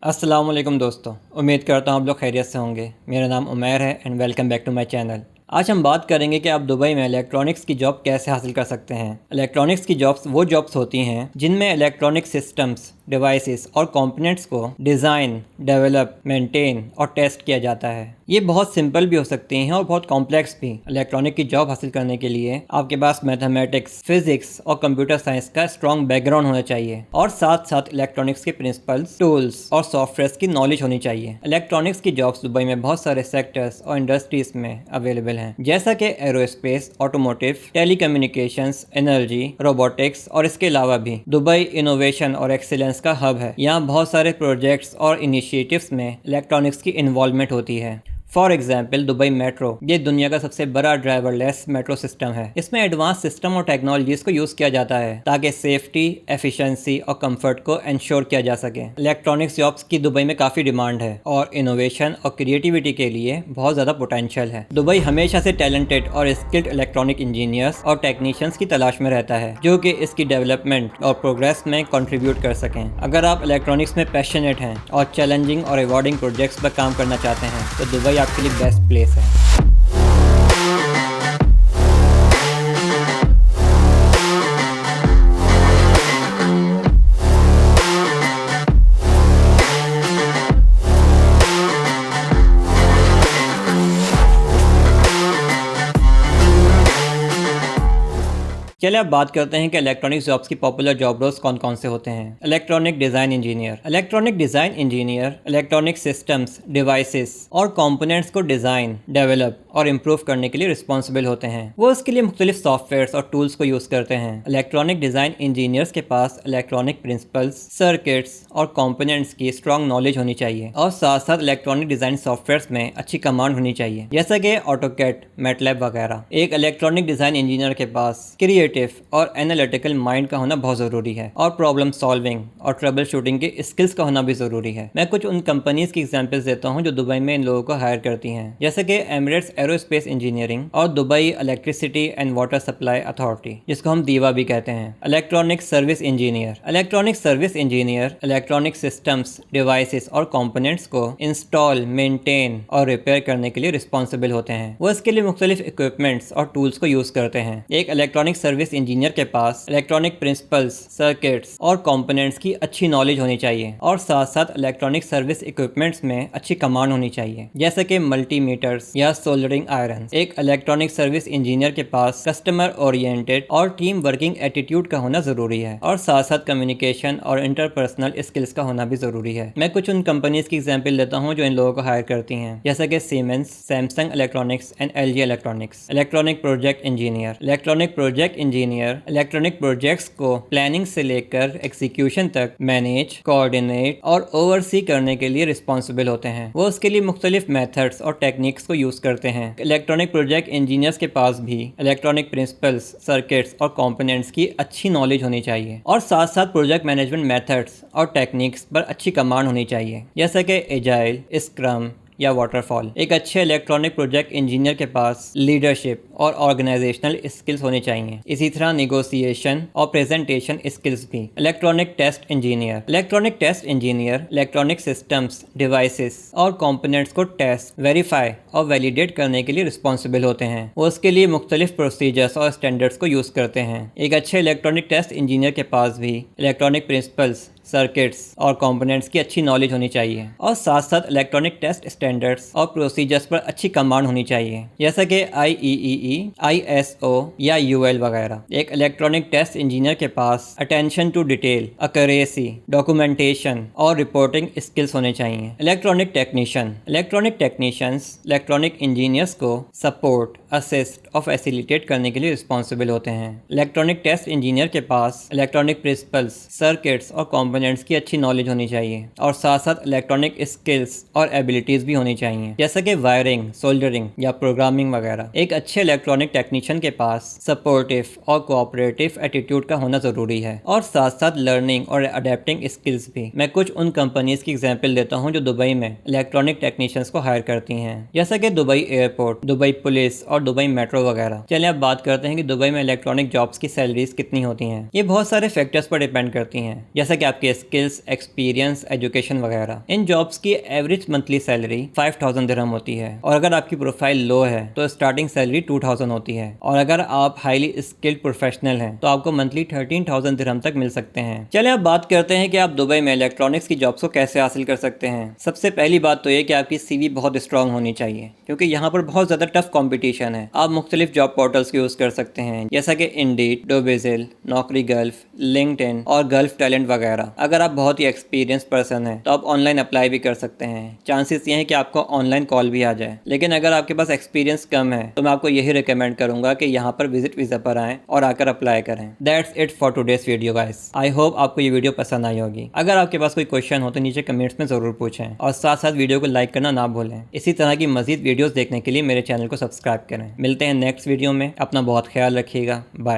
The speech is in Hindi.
अस्सलाम वालेकुम दोस्तों, उम्मीद करता हूँ आप लोग खैरियत से होंगे। मेरा नाम उमैर है and welcome back to my channel. आज हम बात करेंगे कि आप दुबई में इलेक्ट्रॉनिक्स की जॉब कैसे हासिल कर सकते हैं। इलेक्ट्रॉनिक्स की जॉब्स वो जॉब्स होती हैं जिनमें इलेक्ट्रॉनिक सिस्टम्स, डिवाइसेस और कंपोनेंट्स को डिज़ाइन, डेवलप, मेंटेन और टेस्ट किया जाता है। ये बहुत सिंपल भी हो सकती हैं और बहुत कॉम्प्लेक्स भी। इलेक्ट्रॉनिक की जॉब हासिल करने के लिए आपके पास मैथमेटिक्स, फिजिक्स और कंप्यूटर साइंस का स्ट्रॉन्ग बैकग्राउंड होना चाहिए और साथ साथ इलेक्ट्रॉनिक्स के प्रिंसिपल्स, टूल्स और सॉफ्टवेयर की नॉलेज होनी चाहिए। इलेक्ट्रॉनिक्स की जॉब्स दुबई में बहुत सारे सेक्टर्स और इंडस्ट्रीज में अवेलेबल हैं, जैसा कि aerospace, automotive, telecommunications, energy, robotics और इसके अलावा भी दुबई इनोवेशन और एक्सीलेंस का हब है। यहाँ बहुत सारे प्रोजेक्ट्स और इनिशिएटिव्स में इलेक्ट्रॉनिक्स की इन्वॉल्वमेंट होती है। फॉर एग्जाम्पल दुबई मेट्रो, ये दुनिया का सबसे बड़ा ड्राइवरलेस मेट्रो सिस्टम है। इसमें एडवांस सिस्टम और टेक्नोलॉजीज को यूज किया जाता है ताकि सेफ्टी, एफिशिएंसी और कंफर्ट को इंश्योर किया जा सके। इलेक्ट्रॉनिक्स जॉब्स की दुबई में काफी डिमांड है और इनोवेशन और क्रिएटिविटी के लिए बहुत ज्यादा पोटेंशियल है। दुबई हमेशा से टैलेंटेड और स्किल्ड इलेक्ट्रॉनिक इंजीनियर्स और टेक्नीशियंस की तलाश में रहता है जो कि इसकी डेवलपमेंट और प्रोग्रेस में कंट्रीब्यूट कर सकें। अगर आप इलेक्ट्रॉनिक्स में पैशनेट हैं और चैलेंजिंग और रिवॉर्डिंग प्रोजेक्ट्स पर काम करना चाहते हैं तो दुबई आपके लिए बेस्ट प्लेस है। चलिए अब बात करते हैं कि इलेक्ट्रॉनिक जॉब्स की पॉपुलर जॉब रोल्स कौन कौन से होते हैं। Electronic design engineer. Electronic design engineer electronic systems, devices और कंपोनेंट्स को डिजाइन, डेवलप और इम्प्रूव करने के लिए रिस्पॉन्सिबल होते हैं। वो इसके लिए मुख्तलिफ सॉफ्टवेयर और टूल्स को यूज करते हैं। इलेक्ट्रॉनिक डिजाइन इंजीनियर्स के पास इलेक्ट्रॉनिक प्रिंसिपल्स, सर्किट्स और कंपोनेंट्स की स्ट्रॉन्ग नॉलेज होनी चाहिए और साथ साथ इलेक्ट्रॉनिक डिजाइन सॉफ्टवेयर में अच्छी कमांड होनी चाहिए, जैसा कि ऑटोकैड, मैटलैब वगैरह। एक इलेक्ट्रॉनिक डिजाइन इंजीनियर के पास क्रिएटिव और एनालिटिकल माइंड का होना बहुत जरूरी है और प्रॉब्लम सॉल्विंग और ट्रबल शूटिंग के स्किल्स का होना भी जरूरी है। मैं कुछ उन कंपनीज की एग्जांपल्स देता हूं जो दुबई में इन लोगों को हायर करती हैं, जैसे कि एमिरेट्स एरोस्पेस इंजीनियरिंग और Dubai electricity and water supply authority, जिसको हम दीवा भी कहते हैं। Electronic service engineer. Electronic service engineer electronic systems, devices और कंपोनेंट्स को इंस्टॉल, मेंटेन और रिपेयर करने के लिए रिस्पॉन्सिबल होते हैं। वो इसके लिए मुख्तलिफ इक्विपमेंट्स और टूल्स को यूज करते हैं। एक इलेक्ट्रॉनिक सर्विस इंजीनियर के पास इलेक्ट्रॉनिक प्रिंसिपल्स, सर्किट्स और कंपोनेंट्स की अच्छी नॉलेज होनी चाहिए और साथ साथ इलेक्ट्रॉनिक सर्विस इक्विपमेंट्स में अच्छी कमांड होनी चाहिए, जैसे कि मल्टीमीटर्स या सोल्डरिंग आयरन। एक इलेक्ट्रॉनिक सर्विस इंजीनियर के पास कस्टमर ओरिएंटेड और टीम वर्किंग एटीट्यूड का होना जरूरी है और साथ साथ कम्युनिकेशन और इंटरपर्सनल स्किल्स का होना भी जरूरी है। मैं कुछ उन कंपनीज की एग्जांपल लेता हूं जो इन लोगों को हायर करती हैं, जैसे कि siemens, Samsung electronics and LG electronics. Electronic project engineer. Electronic project engineer electronic projects को प्लानिंग से लेकर एग्जीक्यूशन तक मैनेज, कोऑर्डिनेट और ओवरसी करने के लिए रिस्पॉन्सिबल होते हैं। वो उसके लिए मुख्तलिफ मेथड्स और टेक्निक्स को यूज करते हैं। इलेक्ट्रॉनिक प्रोजेक्ट इंजीनियर्स के पास भी इलेक्ट्रॉनिक प्रिंसिपल्स, सर्किट्स और कंपोनेंट्स की अच्छी नॉलेज होनी चाहिए और साथ साथ प्रोजेक्ट मैनेजमेंट मेथड्स और टेक्निक्स पर अच्छी कमांड होनी चाहिए, जैसे कि एजाइल, स्क्रम या वाटरफॉल। एक अच्छे इलेक्ट्रॉनिक प्रोजेक्ट इंजीनियर के पास लीडरशिप और ऑर्गेनाइजेशनल स्किल्स होनी चाहिए। इसी तरह निगोसिएशन और प्रेजेंटेशन स्किल्स भी। Electronic test engineer. Electronic test engineer electronic systems, devices और कंपोनेंट्स को टेस्ट, वेरीफाई और वैलिडेट करने के लिए रिस्पॉन्सिबल होते हैं। वो उसके लिए मुख्तलिफ प्रोसीजर्स और स्टैंडर्ड्स को यूज करते हैं। एक अच्छे इलेक्ट्रॉनिक टेस्ट इंजीनियर के पास भी इलेक्ट्रॉनिक प्रिंसिपल्स, सर्किट्स और कंपोनेंट्स की अच्छी नॉलेज होनी चाहिए और साथ साथ इलेक्ट्रॉनिक टेस्ट स्टैंडर्ड्स और प्रोसीजर्स पर अच्छी कमांड होनी चाहिए, जैसा कि IEEE, ISO या UL वगैरह। एक इलेक्ट्रॉनिक टेस्ट इंजीनियर के पास attention to detail, accuracy, documentation और रिपोर्टिंग स्किल्स होने चाहिए। Electronic technician. Electronic technicians electronic engineers को सपोर्ट, असिस्ट और फैसिलिटेट करने के लिए रिस्पॉन्सिबल होते हैं। इलेक्ट्रॉनिक टेस्ट इंजीनियर के पास इलेक्ट्रॉनिक प्रिंसिपल्स, सर्किट्स और कंपोनेंट्स की अच्छी नॉलेज होनी चाहिए और साथ साथ इलेक्ट्रॉनिक स्किल्स और एबिलिटीज भी होनी चाहिए, जैसे कि वायरिंग, सोल्डरिंग या प्रोग्रामिंग वगैरह। एक अच्छे इलेक्ट्रॉनिक टेक्नीशियन के पास सपोर्टिव और कोऑपरेटिव एटीट्यूड का होना जरूरी है और साथ साथ लर्निंग और अडेप्टिंग स्किल्स भी। मैं कुछ उन कंपनीज की एग्जांपल देता हूं जो दुबई में इलेक्ट्रॉनिक टेक्नीशियंस को हायर करती हैं, जैसा कि दुबई एयरपोर्ट, दुबई पुलिस और दुबई मेट्रो वगैरह। चलिए अब बात करते हैं कि दुबई में इलेक्ट्रॉनिक जॉब्स की सैलरीज कितनी होती हैं। ये बहुत सारे फैक्टर्स पर डिपेंड करती हैं, जैसा कि आपके स्किल्स, एक्सपीरियंस, एजुकेशन वगैरह। इन जॉब्स की एवरेज मंथली सैलरी 5000 दिरहम होती है और अगर आपकी प्रोफाइल लो है तो स्टार्टिंग सैलरी 2000 होती है और अगर आप हाईली स्किल्ड प्रोफेशनल हैं तो आपको मंथली 13,000 दिरहम तक मिल सकते हैं। चलिए अब बात करते हैं कि आप दुबई में इलेक्ट्रॉनिक्स की जॉब्स को कैसे हासिल कर सकते हैं। सबसे पहली बात तो ये कि आपकी सीवी बहुत स्ट्रांग होनी चाहिए, क्योंकि यहाँ पर बहुत ज़्यादा टफ कॉम्पिटिशन है। आप मुख्तलिफ जॉब पोर्टल्स यूज़ कर सकते हैं, जैसा कि इंडीड, डोबेजिल, नौकरी गल्फ, लिंक्डइन और गल्फ टैलेंट वगैरह। अगर आप बहुत ही एक्सपीरियंस पर्सन हैं तो आप ऑनलाइन अप्लाई भी कर सकते हैं। चांसेस ये हैं कि आपको ऑनलाइन कॉल भी आ जाए, लेकिन अगर आपके पास एक्सपीरियंस कम है तो मैं आपको यही रिकमेंड करूंगा कि यहाँ पर विजिट वीज़ा पर आएँ और आकर अप्लाई करें। That's it for today's video guys. I hope आपको ये वीडियो पसंद आई होगी। अगर आपके पास कोई क्वेश्चन हो तो नीचे कमेंट्स में ज़रूर पूछें और साथ साथ वीडियो को लाइक करना ना भूलें। इसी तरह की मजीद वीडियोज़ देखने के लिए मेरे चैनल को सब्सक्राइब करें। मिलते हैं नेक्स्ट वीडियो में। अपना बहुत ख्याल रखिएगा। बाय।